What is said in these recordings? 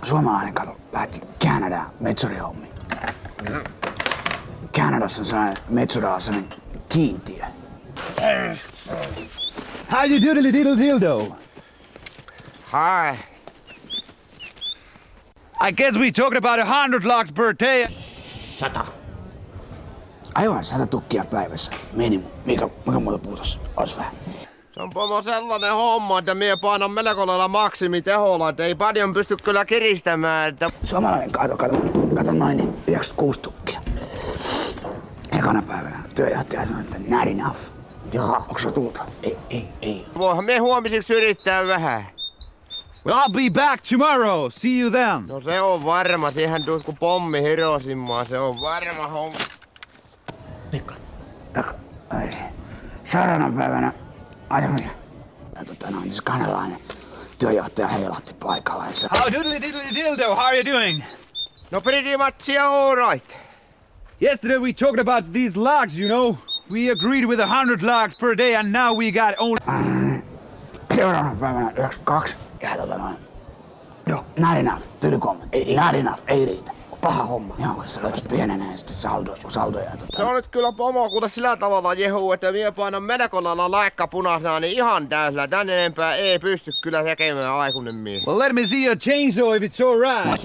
suomalainen kato lähti Kanadaan metsurihommiin. Kanadassa on sellainen metsurilainen kiintiö. How you doodly diddle dildo? Hi. I guess we talking about 100 logs per day. 100. Aivan 100 tukkia päivässä. Minimum. Mikä muuta puutos? Ois vähän. Se on pomo sellainen homma, että mie painan melko lailla maksimiteholla, että ei paljon pysty kyllä kiristämään, että... Suomalainen kato noin niin 96 tukkia. Ekana päivänä työjohtaja sanoi, että not enough. Jaha. Onko se tulta? Ei. Voihan me huomisiksi yrittää vähän. Well, I'll be back tomorrow. See you then. No se on varma, siihen tuus kun pommi Hiroshimaan, se on varma homma. Mikko. Ei. Seuraavana päivänä ajamme. Niin se kanalainen työjohtaja heilahti paikalla. How doodly diddly dildo? How are you doing? No pretty much alright. Yesterday we talked about these logs, you know. We agreed with 100 logs per day and now we got only... Seuraavana päivänä 92. Ja noin. Joo, not enough. Tyyli kommentti. Not enough. Ei riitä. Paha homma. Joo, kun se rupes pienenee sitten saldoja. Se on nyt kyllä pomo kuule sillä tavalla jehu, että mie painan melko lailla laikka punaisena, niin ihan täysillä. Tän enempää ei pysty kyllä tekemään aikuinen mies. Well, let me see your chainsaw if it's alright.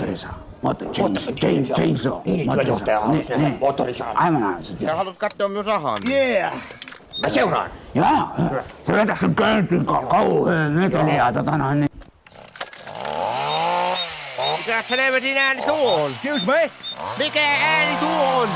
Chainsaw. Niin, työjohtaja halusi nähdä moottorisahan. Aivan Ja haluat katsoa myös sahan. Yeah. Mä seuraan. Joo. Se vetäis sun käyntiin kauheen meteliä niin. Mikä helvetin ääni tuo on? Excuse me? Mikä ääni tuo on?